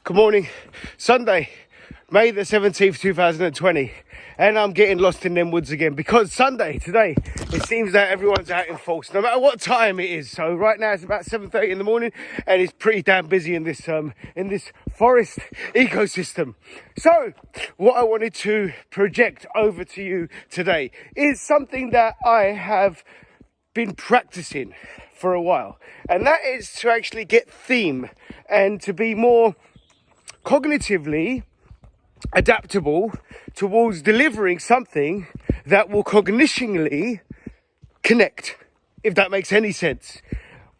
Good morning. Sunday, May the 17th, 2020. And I'm getting lost in them woods again because Sunday, today, it seems that everyone's out in force, no matter what time it is. So right now it's about 7:30 in the morning and it's pretty damn busy in this forest ecosystem. So what I wanted to project over to you today is something that I have been practicing for a while. And that is to actually get theme and to be more cognitively adaptable towards delivering something that will cognitionally connect, if that makes any sense.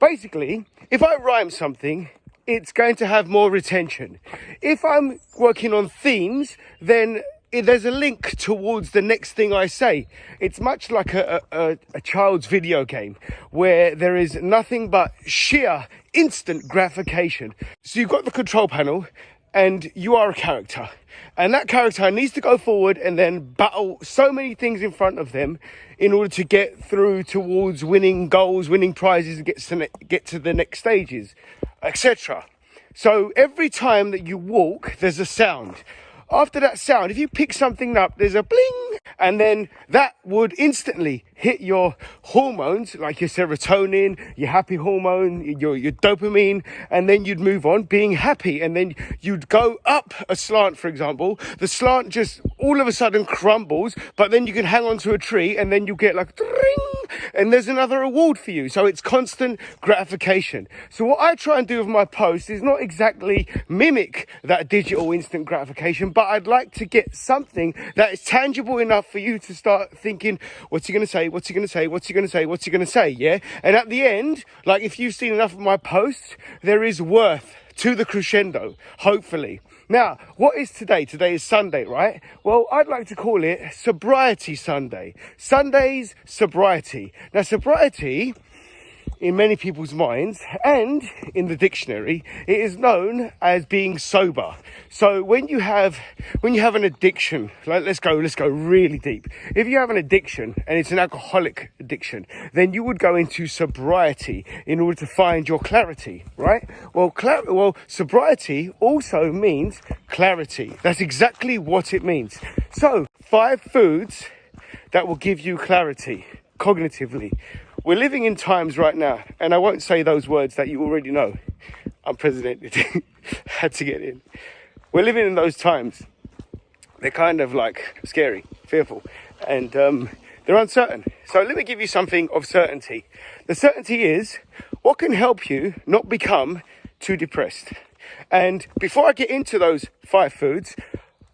Basically, if I rhyme something, it's going to have more retention. If I'm working on themes, then there's a link towards the next thing I say. It's much like a child's video game where there is nothing but sheer instant gratification. So you've got the control panel and you are a character. And that character needs to go forward and then battle so many things in front of them in order to get through towards winning goals, winning prizes, and get to the next stages, etc. So every time that you walk, there's a sound. After that sound, if you pick something up, there's a bling, and then that would instantly hit your hormones, like your serotonin, your happy hormone, your dopamine, and then you'd move on being happy, and then you'd go up a slant, for example. The slant just all of a sudden crumbles, but then you can hang onto a tree, and then you get like, ding, and there's another reward for you. So it's constant gratification. So what I try and do with my posts is not exactly mimic that digital instant gratification, but I'd like to get something that is tangible enough for you to start thinking, what's he going to say? What's he going to say? What's he going to say? What's he going to say? Yeah. And at the end, like if you've seen enough of my posts, there is worth to the crescendo, hopefully. Now, what is today? Today is Sunday, right? Well, I'd like to call it Sobriety Sunday. Sunday's sobriety. Now, sobriety, in many people's minds and in the dictionary, it is known as being sober. So when you have an addiction, like let's go really deep. If you have an addiction and it's an alcoholic addiction, then you would go into sobriety in order to find your clarity, right? Well, sobriety also means clarity. That's exactly what it means. So 5 foods that will give you clarity cognitively. We're living in times right now, and I won't say those words that you already know. I'm president. Had to get in. We're living in those times. They're kind of like scary, fearful, and they're uncertain. So let me give you something of certainty. The certainty is what can help you not become too depressed. And before I get into those 5 foods,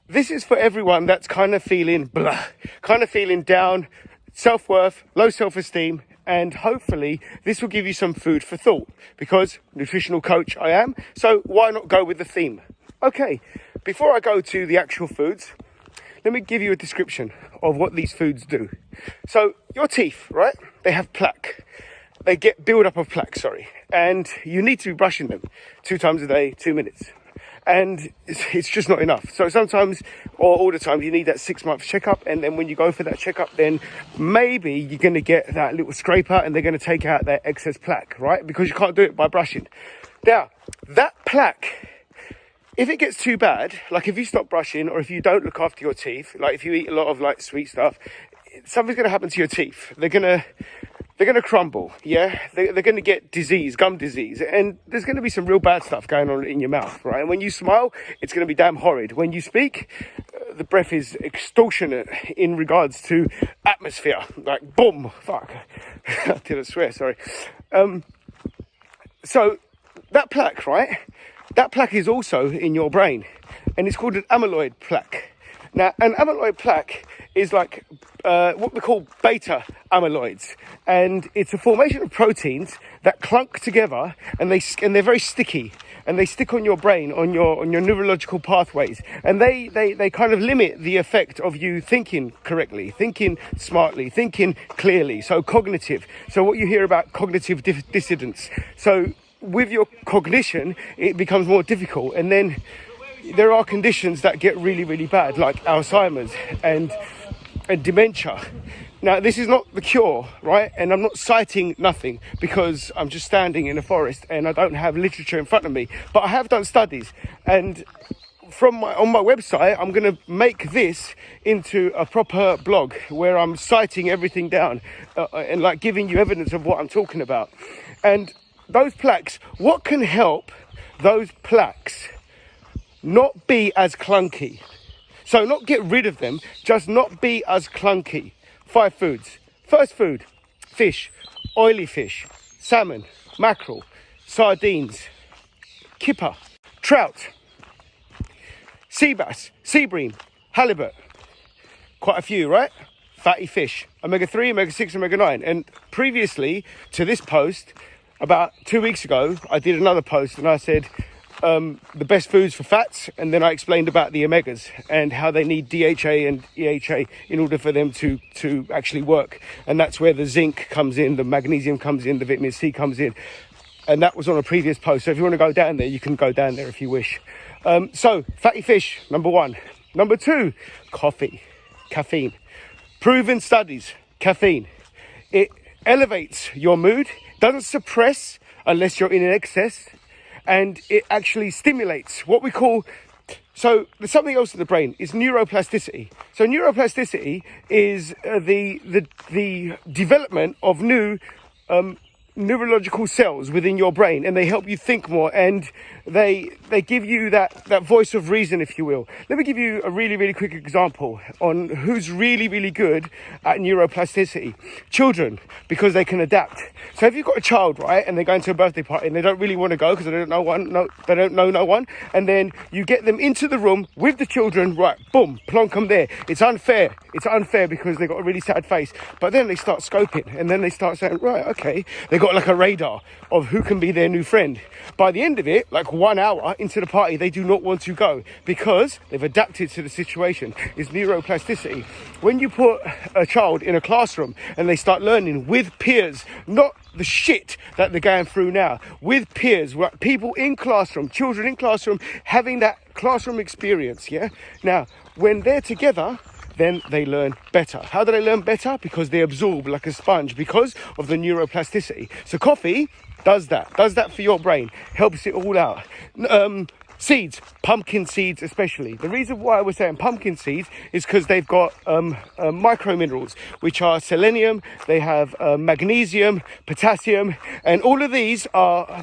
this is for everyone that's kind of feeling blah, kind of feeling down, self-worth, low self-esteem, and hopefully this will give you some food for thought because nutritional coach I am, so why not go with the theme? Okay, before I go to the actual foods, let me give you a description of what these foods do. So your teeth, right? They have plaque. They get build up of plaque, and you need to be brushing them 2 times a day, 2 minutes. And it's just not enough. So sometimes, or all the time, you need that 6-month checkup. And then when you go for that checkup, then maybe you're going to get that little scraper and they're going to take out that excess plaque, right? Because you can't do it by brushing. Now, that plaque, if it gets too bad, like if you stop brushing or if you don't look after your teeth, like if you eat a lot of like sweet stuff, something's going to happen to your teeth. They're going to crumble, yeah? They're going to get disease, gum disease, and there's going to be some real bad stuff going on in your mouth, right? And when you smile, it's going to be damn horrid. When you speak, the breath is extortionate in regards to atmosphere, like boom, fuck. I didn't swear, sorry. So that plaque, right? That plaque is also in your brain, and it's called an amyloid plaque. Now, an amyloid plaque is like what we call beta amyloids, and it's a formation of proteins that clunk together, and they're very sticky, and they stick on your brain, on your neurological pathways, and they kind of limit the effect of you thinking correctly, thinking smartly, thinking clearly. So cognitive. So what you hear about cognitive dissonance. So with your cognition, it becomes more difficult, and then there are conditions that get really, really bad, like Alzheimer's, and and dementia. Now, this is not the cure, right? And I'm not citing nothing because I'm just standing in a forest and I don't have literature in front of me. But I have done studies, and on my website, I'm going to make this into a proper blog where I'm citing everything down and like giving you evidence of what I'm talking about. And those plaques, what can help those plaques not be as clunky? So not get rid of them, just not be as clunky. 5 foods. First food, fish, oily fish, salmon, mackerel, sardines, kipper, trout, sea bass, sea bream, halibut. Quite a few, right? Fatty fish, omega-3, omega-6, omega-9. And previously to this post, about 2 weeks ago, I did another post and I said, the best foods for fats, and then I explained about the omegas and how they need DHA and EHA in order for them to actually work. And that's where the zinc comes in, the magnesium comes in, the vitamin C comes in. And that was on a previous post. So if you want to go down there, you can go down there if you wish. So fatty fish, number 1. Number 2, coffee, caffeine. Proven studies, caffeine. It elevates your mood, doesn't suppress unless you're in an excess. And it actually stimulates what we call, so there's something else in the brain, it's neuroplasticity. So neuroplasticity is the development of new neurological cells within your brain, and they help you think more, and they give you that voice of reason, if you will. Let me give you a really, really quick example on who's really, really good at neuroplasticity. Children, because they can adapt. So if you've got a child, right, and they're going to a birthday party and they don't really want to go because they don't know no one, and then you get them into the room with the children, right, boom, plonk them there. It's unfair because they've got a really sad face. But then they start scoping, and then they start saying, right, okay, they got like a radar of who can be their new friend. By the end of it, like 1 hour into the party, they do not want to go because they've adapted to the situation. It's neuroplasticity. When you put a child in a classroom and they start learning with peers, not the shit that they're going through now, with peers, people in classroom, children in classroom, having that classroom experience, yeah? Now, when they're together, then they learn better. How do they learn better? Because they absorb like a sponge because of the neuroplasticity. So coffee does that for your brain, helps it all out. Seeds, pumpkin seeds especially. The reason why I was saying pumpkin seeds is because they've got micro minerals, which are selenium, they have magnesium, potassium, and all of these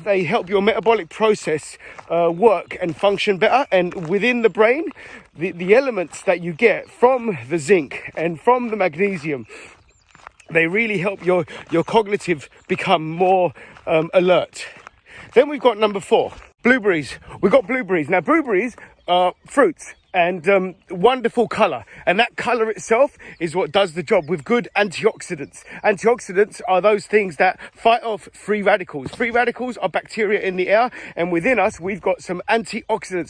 they help your metabolic process work and function better. And within the brain, the elements that you get from the zinc and from the magnesium, they really help your cognitive become more alert. Then we've got number 4. Blueberries. We've got blueberries. Now, blueberries are fruits and wonderful colour. And that colour itself is what does the job with good antioxidants. Antioxidants are those things that fight off free radicals. Free radicals are bacteria in the air. And within us, we've got some antioxidants.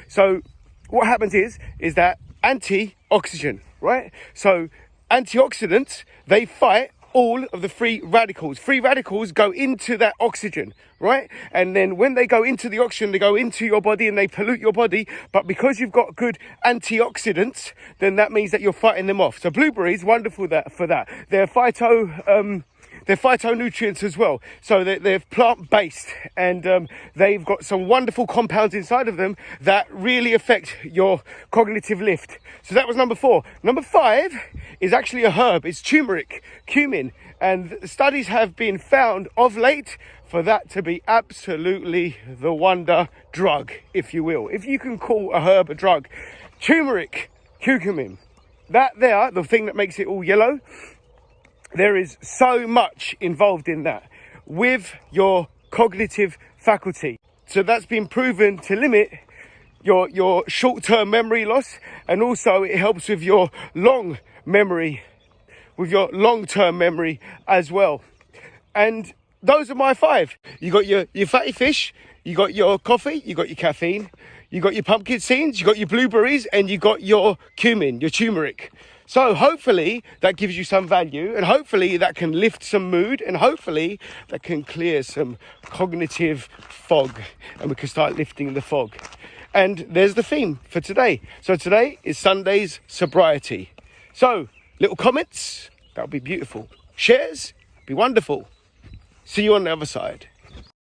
So what happens is that anti-oxygen, right? So antioxidants, they fight all of the free radicals. Free radicals go into that oxygen, right? And then when they go into the oxygen, they go into your body and they pollute your body. But because you've got good antioxidants, then that means that you're fighting them off. So blueberries, wonderful for that. They're phytonutrients as well. So they're plant-based, and they've got some wonderful compounds inside of them that really affect your cognitive lift. So that was number 4. Number 5 is actually a herb. It's turmeric, cumin. And studies have been found of late for that to be absolutely the wonder drug, if you will. If you can call a herb a drug. Turmeric, curcumin. The thing that makes it all yellow. There is so much involved in that with your cognitive faculty. So that's been proven to limit your short-term memory loss, and also it helps with your long memory, with your long-term memory as well. And those are my 5. You got your fatty fish, you got your coffee, you got your caffeine, you got your pumpkin seeds, you got your blueberries, and you got your cumin, your turmeric. So hopefully that gives you some value, and hopefully that can lift some mood, and hopefully that can clear some cognitive fog, and we can start lifting the fog. And there's the theme for today. So today is Sunday's sobriety. So Little comments, that would be beautiful. Shares, be wonderful. See you on the other side.